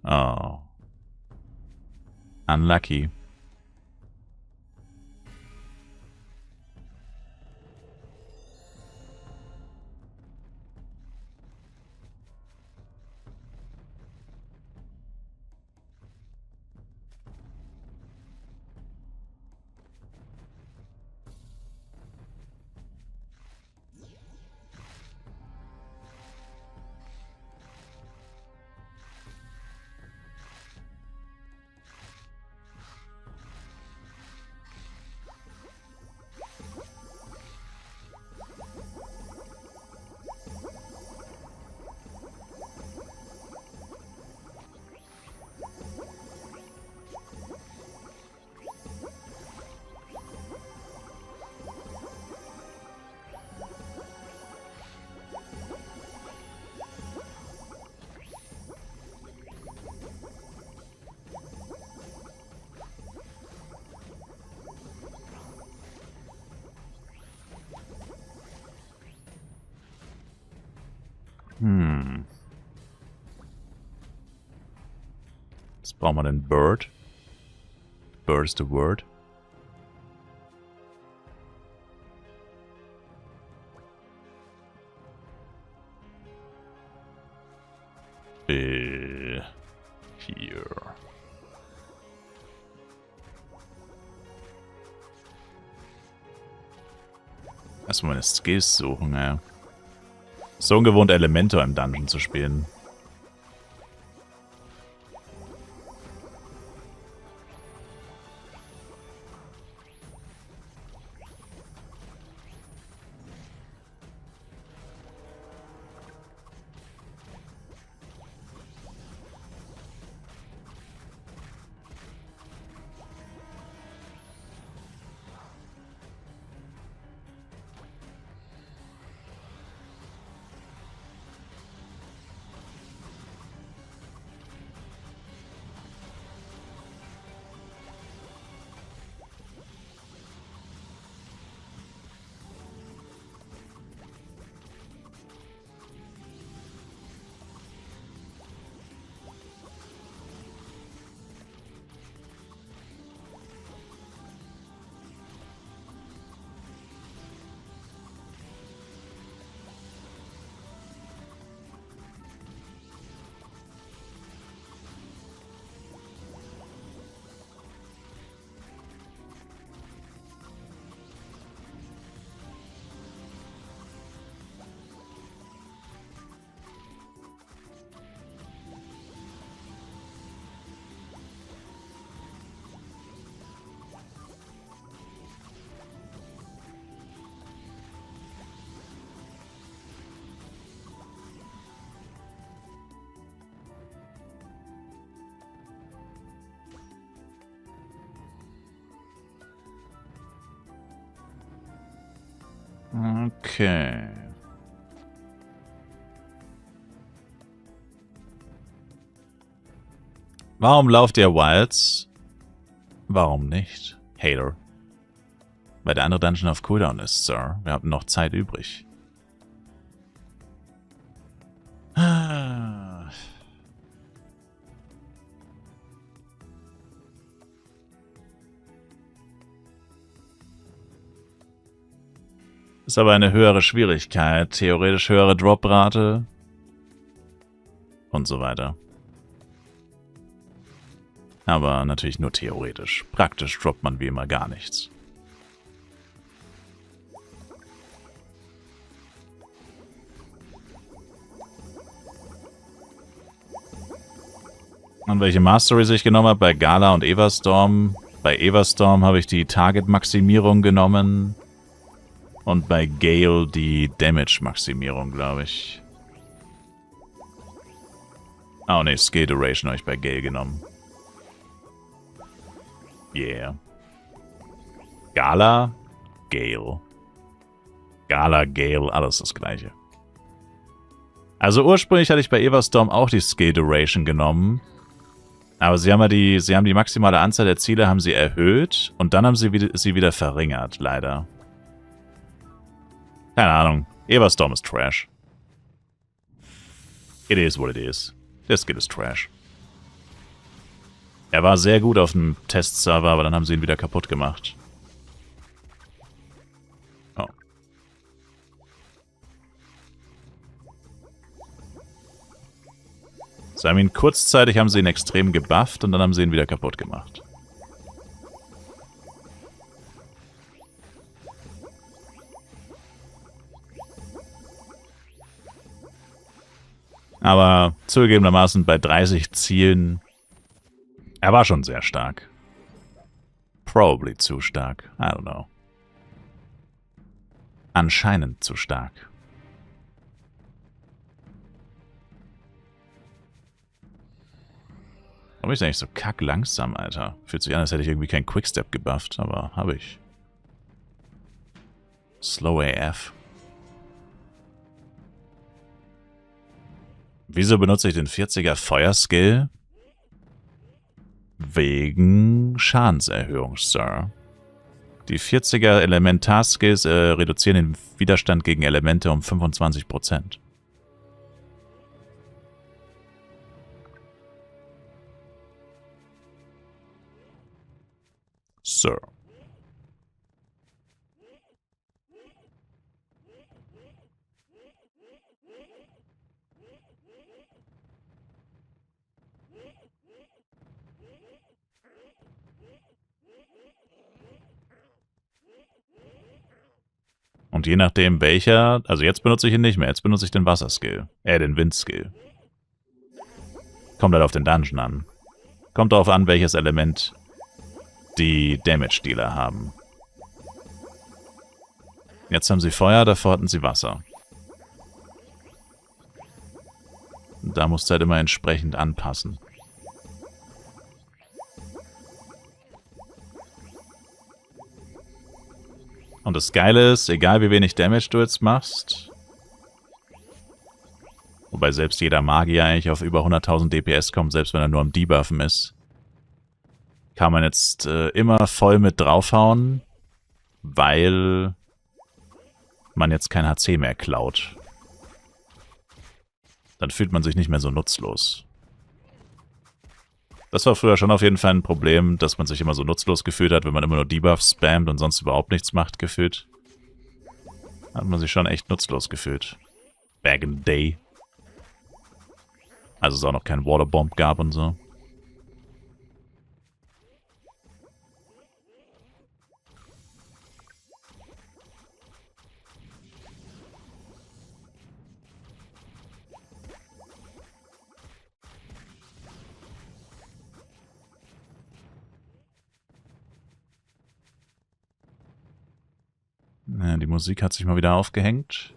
Oh. Unlucky. Jetzt brauchen wir den Bird. Bird is the word. Hier. Erstmal meine Skills suchen, ja. So ungewohnt, Elementor im Dungeon zu spielen. Okay. Warum lauft ihr Wilds? Warum nicht? Hater. Weil der andere Dungeon auf Cooldown ist, Sir. Wir haben noch Zeit übrig. Ist aber eine höhere Schwierigkeit, theoretisch höhere Droprate und so weiter. Aber natürlich nur theoretisch. Praktisch droppt man wie immer gar nichts. Und welche Masteries ich genommen habe? Bei Gala und Everstorm. Bei Everstorm habe ich die Target-Maximierung genommen. Und bei Gale die Damage-Maximierung, glaube ich. Oh ne, Skill Duration habe ich bei Gale genommen. Yeah. Gala, Gale. Gala, Gale, alles das gleiche. Also ursprünglich hatte ich bei Everstorm auch die Skill Duration genommen. Aber sie haben die maximale Anzahl der Ziele haben sie erhöht und dann haben sie wieder verringert, leider. Keine Ahnung. Everstorm ist Trash. It is what it is. Der Skill ist Trash. Er war sehr gut auf dem Testserver, aber dann haben sie ihn wieder kaputt gemacht. Oh. So, kurzzeitig haben sie ihn extrem gebufft und dann haben sie ihn wieder kaputt gemacht. Aber zugegebenermaßen bei 30 Zielen, er war schon sehr stark. Probably zu stark. I don't know. Anscheinend zu stark. Warum ist eigentlich so kacklangsam, Alter? Fühlt sich an, als hätte ich irgendwie keinen Quickstep gebufft, aber habe ich. Slow AF. Wieso benutze ich den 40er Feuerskill? Wegen Schadenserhöhung, Sir. Die 40er Elementarskills reduzieren den Widerstand gegen Elemente um 25%. Sir. Und je nachdem welcher, also jetzt benutze ich ihn nicht mehr, jetzt benutze ich den Wasserskill, den Windskill. Kommt halt auf den Dungeon an. Kommt darauf an, welches Element die Damage-Dealer haben. Jetzt haben sie Feuer, davor hatten sie Wasser. Da musst du halt immer entsprechend anpassen. Und das Geile ist, egal wie wenig Damage du jetzt machst, wobei selbst jeder Magier eigentlich auf über 100.000 DPS kommt, selbst wenn er nur am Debuffen ist, kann man jetzt immer voll mit draufhauen, weil man jetzt kein HC mehr klaut. Dann fühlt man sich nicht mehr so nutzlos. Das war früher schon auf jeden Fall ein Problem, dass man sich immer so nutzlos gefühlt hat, wenn man immer nur Debuffs spammt und sonst überhaupt nichts macht, gefühlt. Hat man sich schon echt nutzlos gefühlt. Back in the day. Also es auch noch kein Waterbomb gab und so. Ja, die Musik hat sich mal wieder aufgehängt.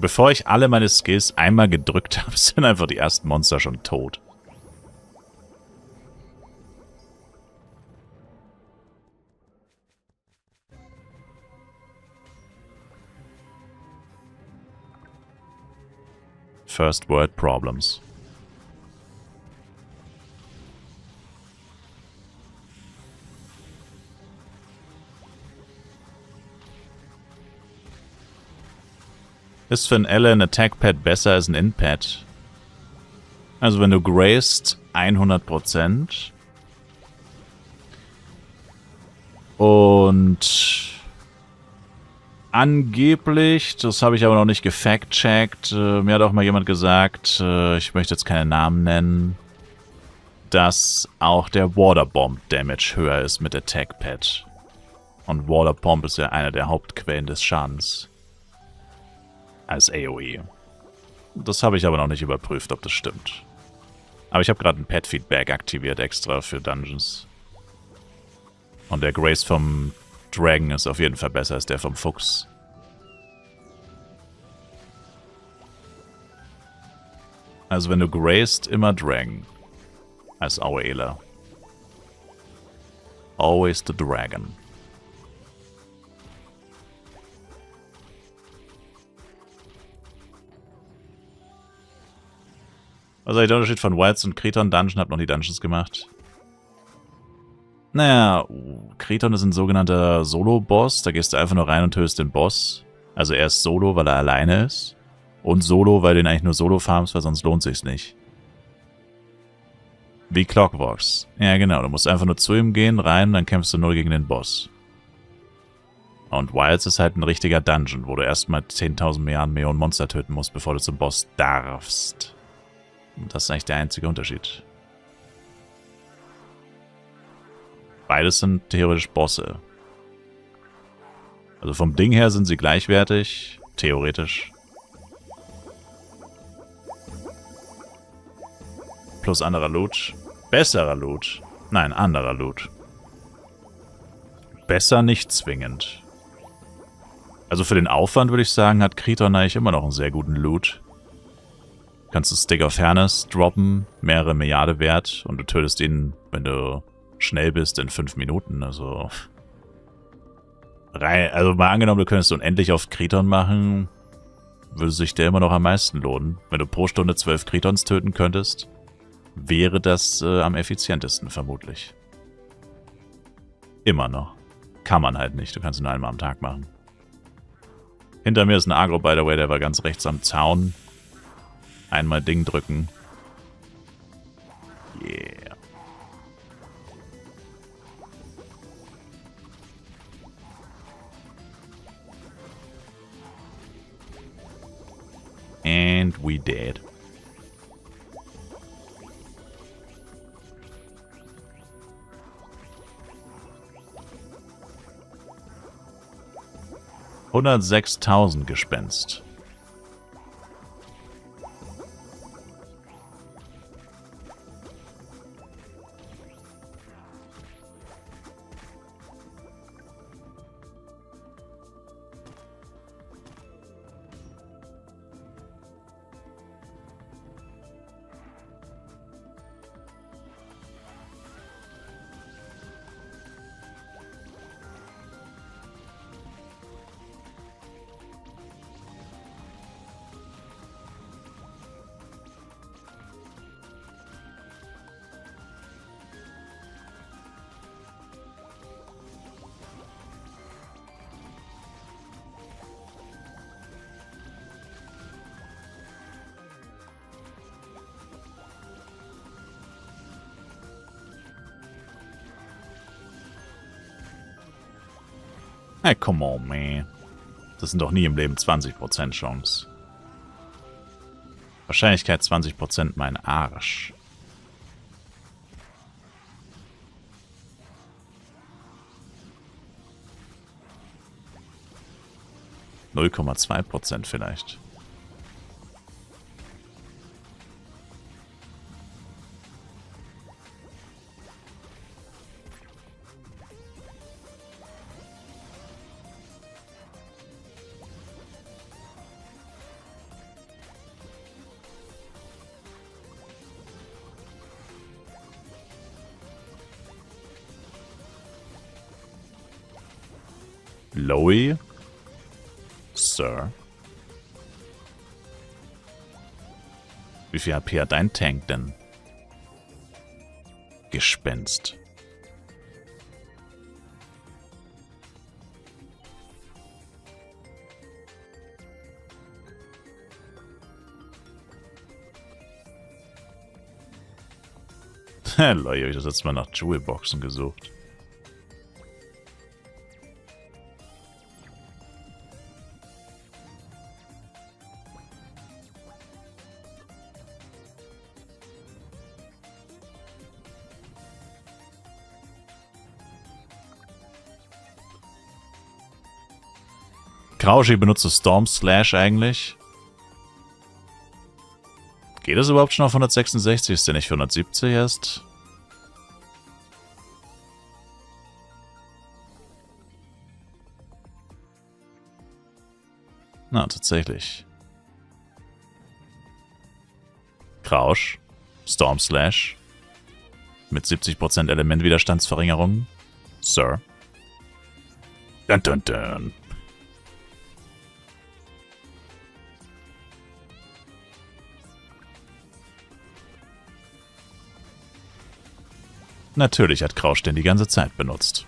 Bevor ich alle meine Skills einmal gedrückt habe, sind einfach die ersten Monster schon tot. First World Problems. Ist für ein Ally ein Attack-Pad besser als ein In-Pad? Also wenn du graced, 100%. Und angeblich, das habe ich aber noch nicht gefact-checkt, mir hat auch mal jemand gesagt, ich möchte jetzt keine Namen nennen, dass auch der Waterbomb-Damage höher ist mit Attack-Pad. Und Waterbomb ist ja eine der Hauptquellen des Schadens. Als AoE. Das habe ich aber noch nicht überprüft, ob das stimmt. Aber ich habe gerade ein Pet-Feedback aktiviert extra für Dungeons. Und der Grace vom Dragon ist auf jeden Fall besser als der vom Fuchs. Also wenn du graced, immer Dragon. Als Aueler. Always the Dragon. Was ist der Unterschied von Wilds und Kreton Dungeon? Hab noch die Dungeons gemacht. Naja, Kreton ist ein sogenannter Solo-Boss. Da gehst du einfach nur rein und tötest den Boss. Also er ist Solo, weil er alleine ist. Und Solo, weil du ihn eigentlich nur Solo farmst, weil sonst lohnt sich's nicht. Wie Clockworks. Ja genau, du musst einfach nur zu ihm gehen, rein, dann kämpfst du nur gegen den Boss. Und Wilds ist halt ein richtiger Dungeon, wo du erstmal 10.000 Millionen Monster töten musst, bevor du zum Boss darfst. Und das ist eigentlich der einzige Unterschied. Beides sind theoretisch Bosse. Also vom Ding her sind sie gleichwertig, theoretisch. Plus anderer Loot. Besserer Loot. Nein, anderer Loot. Besser nicht zwingend. Also für den Aufwand würde ich sagen, hat Kreton eigentlich immer noch einen sehr guten Loot. Kannst du Stick of Fairness droppen, mehrere Milliarden wert und du tötest ihn, wenn du schnell bist, in 5 Minuten. Also mal angenommen, du könntest unendlich auf Kreton machen, würde sich der immer noch am meisten lohnen. Wenn du pro Stunde 12 Kretons töten könntest, wäre das am effizientesten vermutlich. Immer noch. Kann man halt nicht, du kannst ihn nur einmal am Tag machen. Hinter mir ist ein Agro, by the way, der war ganz rechts am Zaun. Einmal Ding drücken. Yeah. And we dead. $106.000 Gespenst. Hey, come on, man. Das sind doch nie im Leben 20% Chance. Wahrscheinlichkeit 20% mein Arsch. %0,2 vielleicht. Lowy? Sir? Wie viel HP hat dein Tank denn? Gespenst. Leute, ich habe das letzte Mal nach Jewelboxen gesucht. Krauschi benutzt Storm Slash eigentlich. Geht das überhaupt schon auf 166? Ist der nicht für 170 erst? Na, tatsächlich. Krausch. Storm Slash. Mit 70% Elementwiderstandsverringerung. Sir. Dun dun dun. Natürlich hat Krausch den die ganze Zeit benutzt.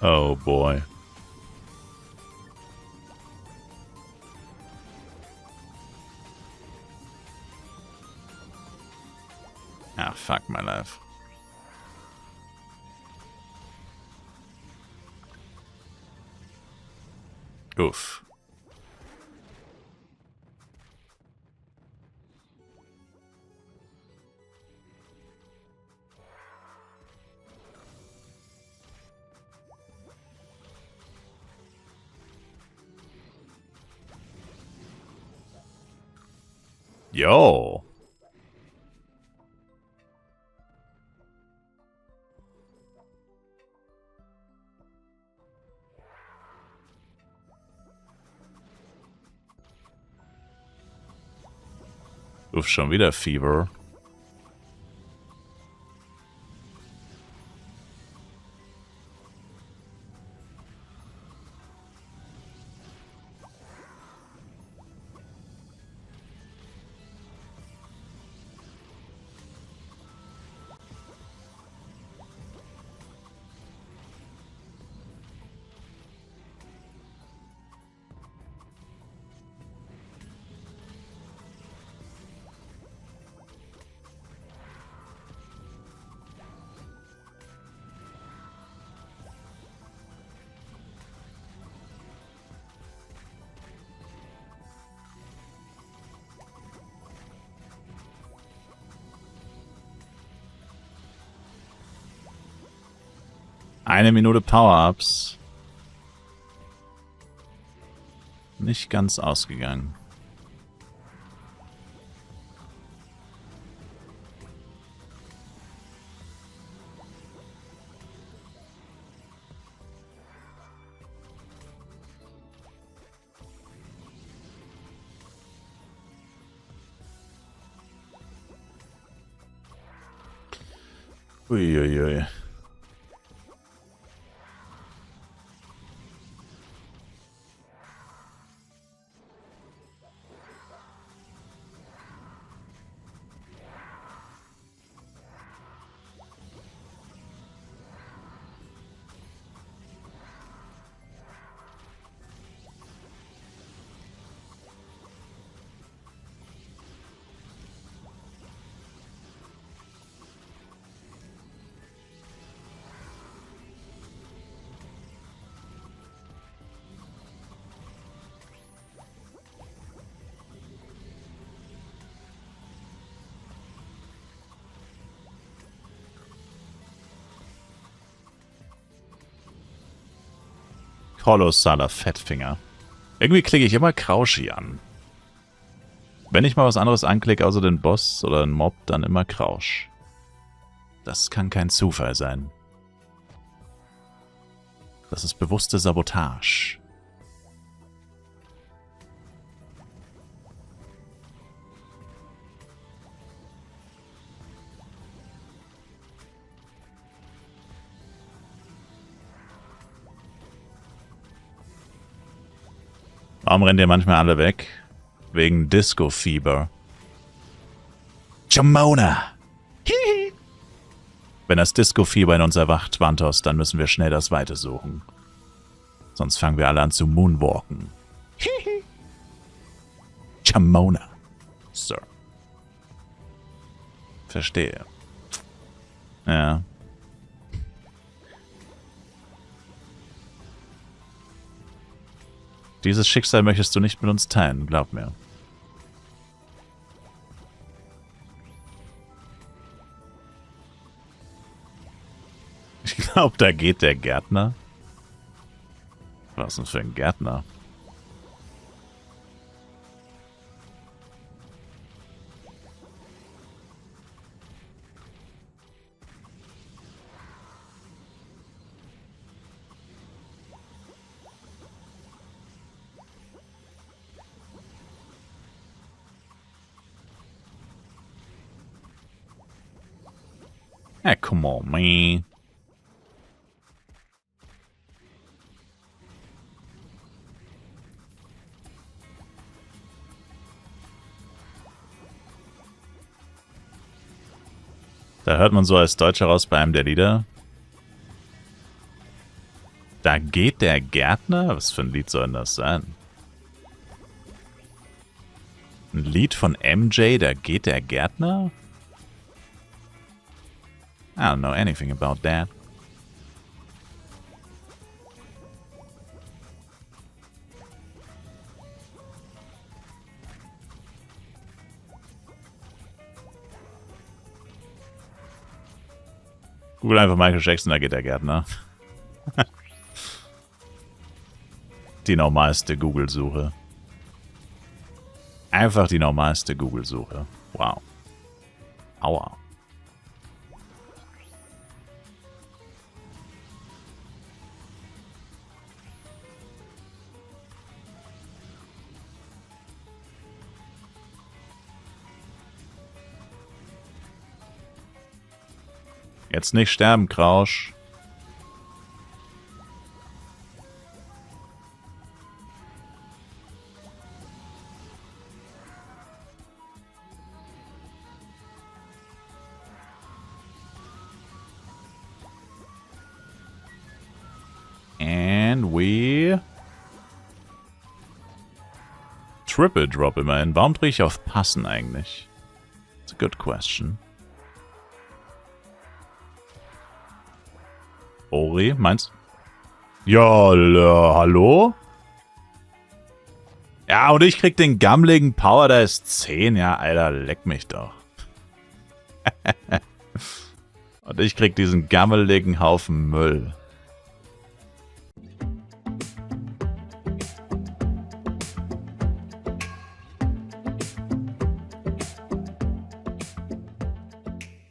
Oh boy. Ah, fuck my life. Uff. Yo. Uff, schon wieder Fever. Eine Minute Power-Ups. Nicht ganz ausgegangen. Uiuiui. Kolossaler Fettfinger. Irgendwie klicke ich immer Krauschi an. Wenn ich mal was anderes anklicke, außer den Boss oder den Mob, dann immer Krausch. Das kann kein Zufall sein. Das ist bewusste Sabotage. Warum rennen ihr manchmal alle weg? Wegen Disco-Fieber. Jamona! Hihi. Wenn das Disco-Fieber in uns erwacht, Vantos, dann müssen wir schnell das Weite suchen. Sonst fangen wir alle an zu moonwalken. Hihi. Jamona. Sir. Verstehe. Ja. Dieses Schicksal möchtest du nicht mit uns teilen, glaub mir. Ich glaube, da geht der Gärtner. Was denn für ein Gärtner? Ja, come on, man. Da hört man so als Deutscher raus bei einem der Lieder. Da geht der Gärtner? Was für ein Lied soll denn das sein? Ein Lied von MJ, da geht der Gärtner? I don't know anything about that. Google einfach Michael Jackson, da geht der Gärtner. Die normalste Google-Suche. Einfach die normalste Google-Suche. Wow. Aua. Jetzt nicht sterben, Krausch. And we... Triple Drop immerhin. Warum drehe ich auf Passen eigentlich? That's a good question. Ori, meinst du? Ja, hallo? Ja, und ich krieg den gammeligen Power, da ist 10. Ja, Alter, leck mich doch. Und ich krieg diesen gammeligen Haufen Müll.